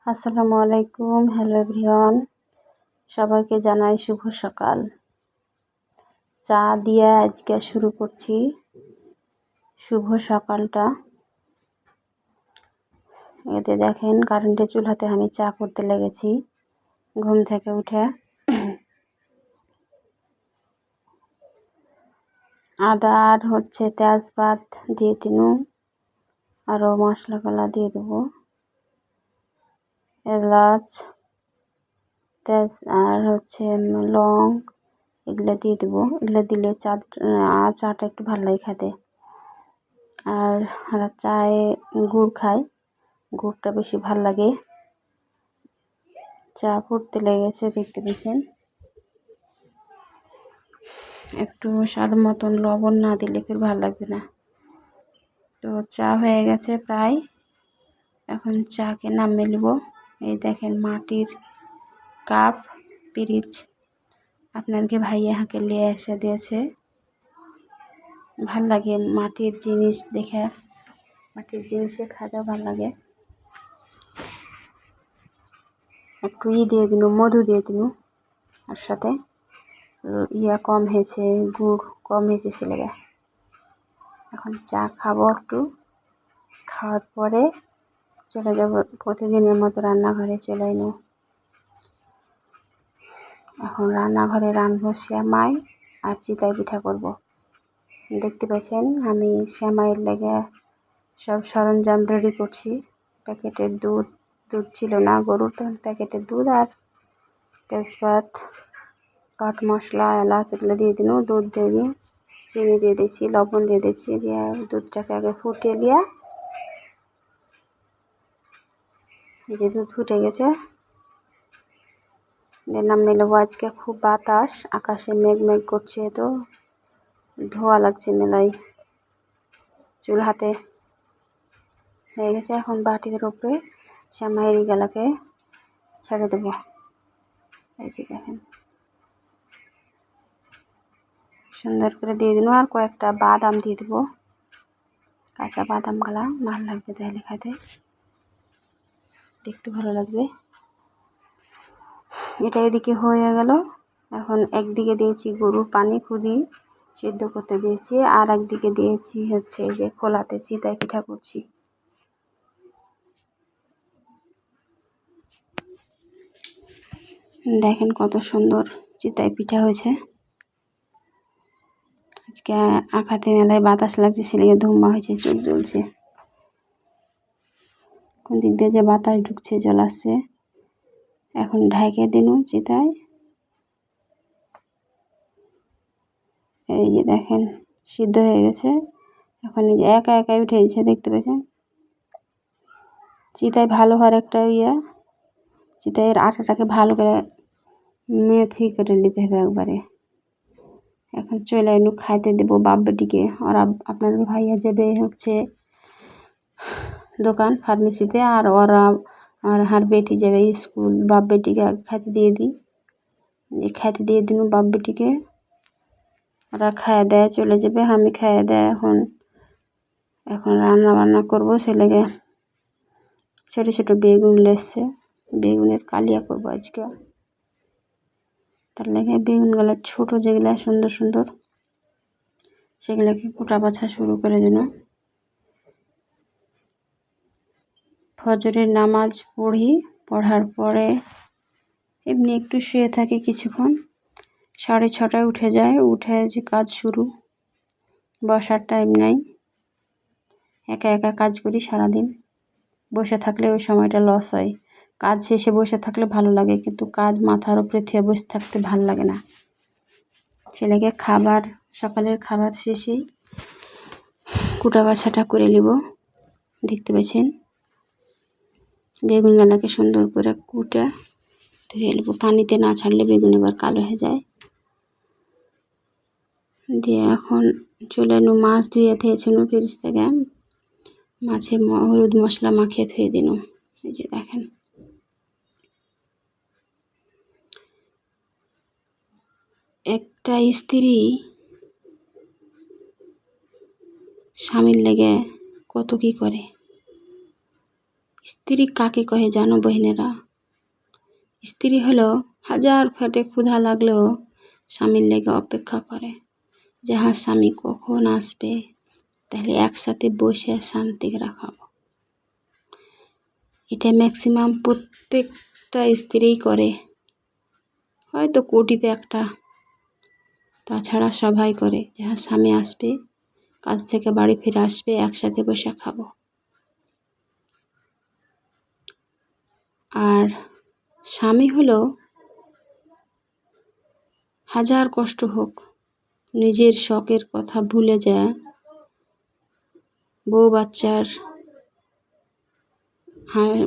আসসালামু আলাইকুম। Hello everyone, সবাইকে জানাই শুভ সকাল। চা দিয়ে আজকে শুরু করছি শুভ সকালটা। এতে দেখেন কারেন্টের চুলাতে আমি চা করতে লেগেছি ঘুম থেকে উঠে। আদা আর তেজপাত দিয়ে দিনু, আরও মশলাগুলা দিয়ে দেবো, এলাচ তেজ আর লং, এগুলো দিয়ে দেবো। এগুলো দিলে চাটা একটু ভালো লাগে খেতে। আর চায়ে গুড় খাই, গুড়টা বেশি ভাল লাগে। চা ফুটতে লেগেছে, দেখতে পেয়েছেন। একটু স্বাদ মতন লবণ না দিলে ফের ভালো লাগবে না। তো চা হয়ে গেছে প্রায়, এখন চাকে নামিয়ে নেব। এই দেখেন মাটির কাপ পিরিচ আপনাকে ভাইয়া হাঁকে নিয়ে এসে দিয়েছে। ভাল লাগে মাটির জিনিস দেখে, মাটির জিনিসে খাওয়া ভাল লাগে। একটু দিয়ে দিন, মধু দিয়ে দিন, আর সাথে কম হয়েছে, গুড় কম হয়েছে ছেলেরা। এখন চা খাবো, একটু খাওয়ার পরে চলে যাব প্রতিদিনের মতো রান্নাঘরে চলে এলো। এখন রান্নাঘরে রান্নবো সেমাই আর চিতই পিঠা করব। দেখতে পাচ্ছেন আমি সেমাইয়ের লেগে সব সরঞ্জাম রেডি করছি। প্যাকেটের দুধ ছিল না গরুর, তখন প্যাকেটের দুধ আর তেজপাত, কাঠ মশলা, এলাচ এগুলো দিয়ে দিন, দুধ দিয়ে দিন, চিনি দিয়ে দিচ্ছি, লবণ দিয়ে দিচ্ছি, দিয়ে দুধটাকে আগে ফুটিয়ে নিয়ে, এই যে দুধ ফুটে গেছে, নামিয়ে নেবো। আজকে খুব বাতাস, আকাশে মেঘ মেঘ করছে, তো ধোয়া লাগছে মেলাই। চুল হাতে হয়ে গেছে। এখন বাটির উপরে সেমাইয়ের গেলাকে ছেড়ে দেবো। এই যে দেখেন সুন্দর করে দিয়ে দিন, আর কয়েকটা বাদাম দিয়ে দেবো, কাঁচা বাদাম গালা ভালো লাগবে, তাহলে খাতে দেখতে ভালো লাগবে। এটা এদিকে হয়ে গেল। এখন একদিকে দিয়েছি গরুর পানি খুদি সিদ্ধ করতে দিয়েছি, আর একদিকে দিয়েছি এই যে খোলাতে চিতই পিঠা করছি। দেখেন কত সুন্দর চিতই পিঠা হয়েছে। আজকে আঁকাতে মেলায় বাতাস লাগছে, ছেলেকে ধুমা হয়েছে, চোখ জ্বলছে। কোন দিক দিয়ে যে বাতাস ঢুকছে, জল আসছে। এখন ঢাকে দিন চিতায়। এই যে দেখেন সিদ্ধ হয়ে গেছে। এখন এই যে একা একাই উঠে গেছে, দেখতে পেয়েছেন। চিতায় ভালো হওয়ার একটা চিতাইয়ের আটাটাকে ভালো করে মেথি করে নিতে হবে একবারে। এখন চলে এলু খাইতে দেবো বাপ বেটিকে। আর আপনাদের ভাইয়া যাবে দোকান ফার্মেসিতে, আর ওরা আর বেটি যাবে স্কুল। বাপ বেটিকে খাইতে দিয়ে দিই, খাইতে দিয়ে দিন বাপ বেটিকে। ওরা খাইয়ে দেয় চলে যাবে, আমি খাইয়ে দেয়। এখন রান্না বান্না করবো। ছেলেকে ছোটো ছোটো বেগুন লেসছে, বেগুনের কালিয়া করবো আজকে। তার লেগে বেগুনগুলো ছোটো যেগুলো সুন্দর সুন্দর, সেগুলোকে কুটা বাছা শুরু করে দিল। ফজরের নামাজ পড়ি, পড়ার পরে এমনি একটু শুয়ে থাকি কিছুক্ষণ। 6:30 উঠে যায়, উঠে যে কাজ শুরু, বসার টাইম নাই। একা একা কাজ করি সারাদিন। বসে থাকলে ওই সময়টা লস হয়। কাজ শেষে বসে থাকলে ভালো লাগে, কিন্তু কাজ মাথার উপরে থেকে বসে থাকতে ভালো লাগে না। ছেলেকে সকালের খাবার শেষেই কুটা বাছাটা করে নিব। দেখতে পাচ্ছেন বেগুনগুলোকে সুন্দর করে কুটে ধুয়ে নেব। পানিতে না ছাড়লে বেগুন এবার কালো হয়ে যায়। দিয়ে এখন চলে এলু, মাছ ধুয়ে থুয়েছিল ফ্রিজ থেকে, মাছে হলুদ মশলা মাখিয়ে ধুয়ে দিন। এই যে দেখেন একটা স্ত্রী স্বামীর লেগে কত কি করে। স্ত্রী কাকে কহে জানো বহিনেরা? স্ত্রী হলো হাজার পেটে ক্ষুধা লাগলেও স্বামীর লেগে অপেক্ষা করে যে হ্যাঁ স্বামী কখন আসবে, তাহলে একসাথে বসে শান্তি রাখাবো। এটা ম্যাক্সিমাম প্রত্যেকটা স্ত্রীই করে, হয়তো কোটিতে একটা, তাছাড়া সবাই করে যে হ্যাঁ স্বামী আসবে, কাজ থেকে বাড়ি ফিরে আসবে, একসাথে বসে খাবো। আর স্বামী হলো হাজার কষ্ট হোক নিজের শখের কথা ভুলে যায় বউ বাচ্চার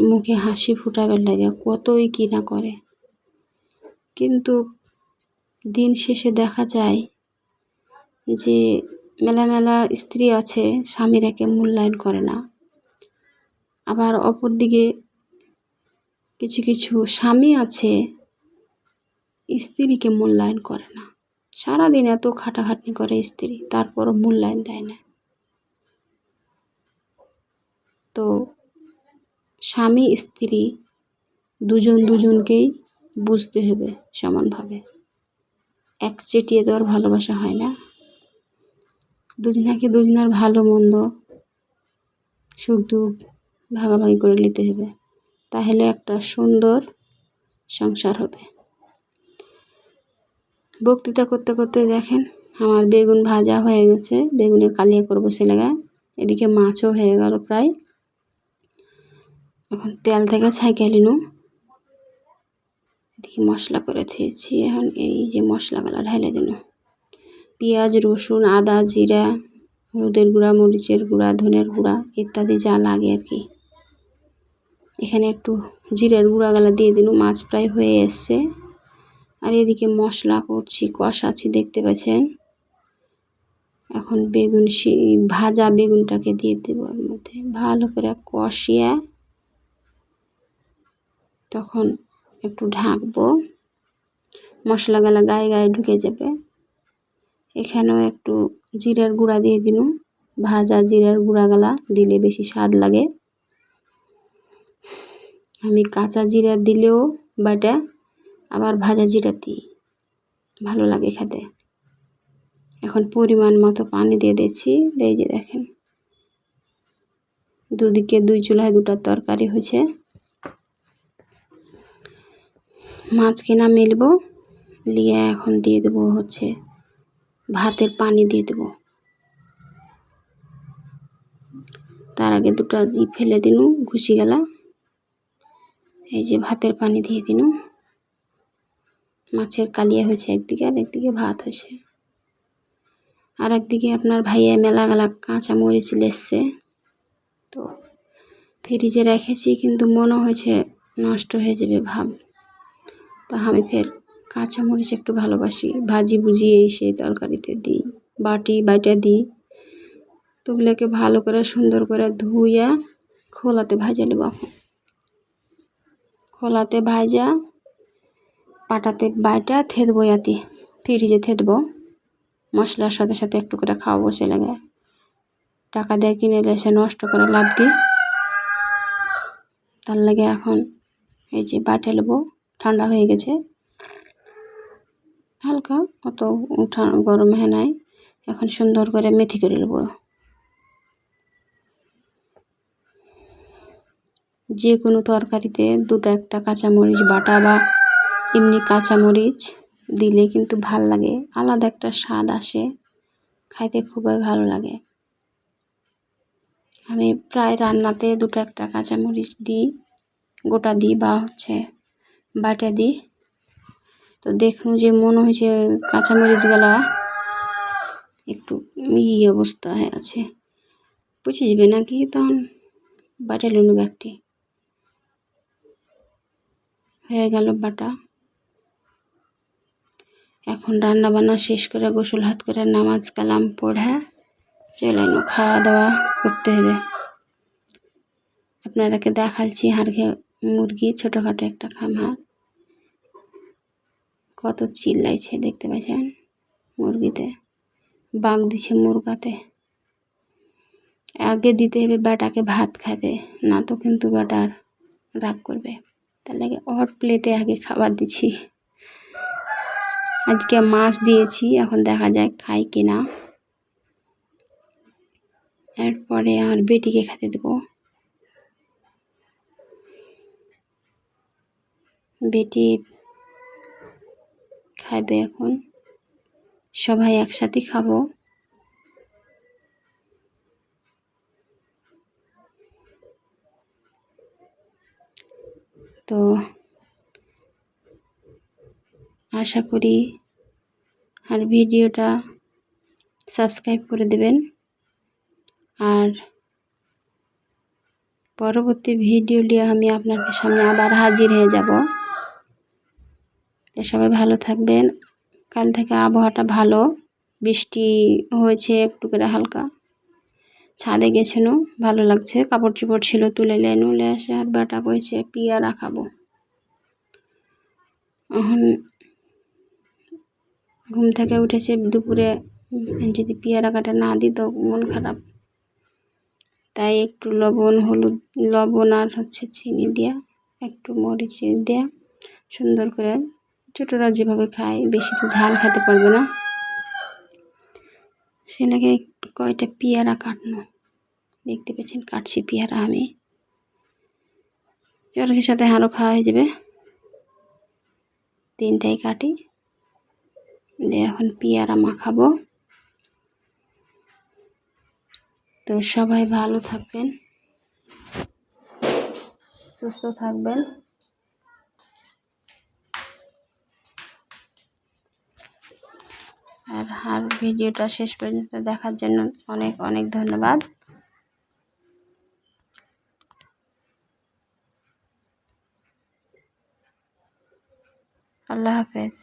মুখে হাসি ফুটাবার লাগে কতই কি না করে, কিন্তু দিন শেষে দেখা যায় যে মেলা মেলা স্ত্রী আছে স্বামীর একে মূল্যায়ন করে না। আবার অপরদিকে কিছু কিছু স্বামী আছে স্ত্রীকে মূল্যায়ন করে না। সারাদিন এত খাটাখাটনি করে স্ত্রী, তারপরও মূল্যায়ন দেয় না। তো স্বামী স্ত্রী দুজনকেই বুঝতে হবে সমানভাবে, এক চেটিয়ে তো আর ভালোবাসা হয় না। দুজনার ভালো মন্দ সুখ দুঃখ ভাগাভাগি করে নিতে হবে, তাহলে একটা সুন্দর সংসার হবে। বক্তৃতা করতে করতে দেখেন আমার বেগুন ভাজা হয়ে গেছে, বেগুনের কালিয়া করবো ছেলেগা। এদিকে মাছও হয়ে গেল প্রায়। এখন তেল থেকে ছাইকে নিনু, এদিকে মশলা করে থুয়েছি। এখন এই যে মশলাগুলো ঢেলে দিন, পেঁয়াজ রসুন আদা জিরা হলুদের গুঁড়া মরিচের গুঁড়া ধনের গুঁড়া ইত্যাদি যা লাগে আর কি। এখানে একটু জিরার গুঁড়াগুলো দিয়ে দিন। মাছ প্রায় হয়ে এসছে। আর এদিকে মশলা করছি, কষাচ্ছি, দেখতে পাচ্ছেন। এখন ভাজা বেগুনটাকে দিয়ে দেবো এর মধ্যে, ভালো করে কষিয়ে তখন একটু ঢাকবো, মশলাগুলো গায়ে গায়ে ঢুকে যাবে। এখানেও একটু জিরার গুঁড়া দিয়ে দিন, ভাজা জিরার গুঁড়াগুলা দিলে বেশি স্বাদ লাগে। আমি কাঁচা জিরা দিলেও বাটা, আবার ভাজা জিরা দিই, ভালো লাগে খেতে। এখন পরিমাণ মতো পানি দিয়ে দিচ্ছি। এই যে দেখেন দুদিকে দুই চুলায় দুটা তরকারি হয়েছে। মাছকে না মেলবো, নিয়ে এখন দিয়ে দেবো হচ্ছে ভাতের পানি দিয়ে দেবো। তার আগে দুটা ফেলে দিনু ঘুষি গেলা। এই যে ভাতের পানি দিয়ে দিনু, মাছের কালিয়া হয়েছে একদিকে, আর একদিকে ভাত হয়েছে। আর একদিকে আপনার ভাইয়া মেলা গেলা কাঁচা মরিচ লেসছে, তো ফ্রিজে রেখেছি, কিন্তু মনে হয়েছে নষ্ট হয়ে যাবে ভাব, তা আমি ফের কাঁচা মরিচ একটু ভালোবাসি, ভাজি বুঝিয়ে সেই তরকারিতে দিই, বাইটা দিই। তো ওগুলোকে ভালো করে সুন্দর করে ধুইয়া খোলাতে ভাজা নেব। খোলাতে ভাজা পাটাতে বাইটা থেদবো, ইয়াতে ফ্রিজে থেদবো। মশলার সাথে সাথে একটু করে খাওয়াবো ছেলেকে। টাকা দিয়ে কিনে এসে নষ্ট করে লাভ দিই, তার লাগে এখন এই যে বাটে নেবো। ঠান্ডা হয়ে গেছে হালকা, অত গরম হয়ে নাই। এখন সুন্দর করে মেথি করে নেবো। যে কোনো তরকারিতে দুটো একটা কাঁচামরিচ বাটা বা এমনি কাঁচামরিচ দিলে কিন্তু ভাল লাগে, আলাদা একটা স্বাদ আসে, খাইতে খুবই ভালো লাগে। আমি প্রায় রান্নাতে দুটো একটা কাঁচামরিচ দিই, গোটা দিই বা হচ্ছে বাটা দিই। তো দেখুন যে মনে হয়েছে কাঁচামরিচগুলা একটু অবস্থা হয়ে আছে, বুঝে যাবে নাকি, তখন বাটা লুনু ব্যাগটি হয়ে গেল বাটা। এখন রান্না বান্না শেষ করে গোসল হাত করে নামাজ কালাম পড়ে চলে খাওয়া দাওয়া করতে হবে। আপনারাকে দেখাচ্ছি হাড়কে মুরগি, ছোটোখাটো একটা খামার, কত চিল্লাইছে দেখতে পাচ্ছেন। মুরগিতে বাঘ দিছে মুরগাতে। আগে দিতে হবে বেটাকে ভাত খাইতে, না তো কিন্তু বেটার রাগ করবে, তার লাগে ওর প্লেটে আগে খাবার দিচ্ছি। আজকে মাছ দিয়েছি, এখন দেখা যায় খাই কিনা। এরপরে আমার বেটিকে খেতে দেবো। বেটি খাবে এখন, সবাই একসাথে খাবো। তো আশা করি আর ভিডিওটা সাবস্ক্রাইব করে দেবেন, আর পরবর্তী ভিডিও নিয়ে আমি আপনাদের সামনে আবার হাজির হয়ে যাব। তো সবাই ভালো থাকবেন। কাল থেকে আবহাওয়াটা ভালো, বৃষ্টি হয়েছে একটু করে হালকা। ছাদে গেছিলো, ভালো লাগছে, কাপড় চোপড় ছিল তুলে নুলে এসে আর বেটা কইছে পিয়ারা খাবো। এখন ঘুম থেকে উঠেছে, দুপুরে যদি পেয়ারা কাটা না দিত মন খারাপ, তাই একটু লবণ আর চিনি দিয়া, একটু মরিচ দেয়া সুন্দর করে, ছোটরা যেভাবে খায় বেশি তো ঝাল খেতে পারবে না, সে লাগে কয়টা পেয়ারা কাটনো। দেখতে পেয়েছেন কাটছি পেয়ারা আমি, চরকের সাথে আরও খাওয়া হয়ে যাবে। 3টাই কাটি দিয়ে এখন পেয়ারা মাখাবো। তো সবাই ভালো থাকবেন, সুস্থ থাকবেন। আর ভিডিওটা শেষ পর্যন্ত দেখার জন্য অনেক অনেক ধন্যবাদ। আল্লাহ হাফেজ।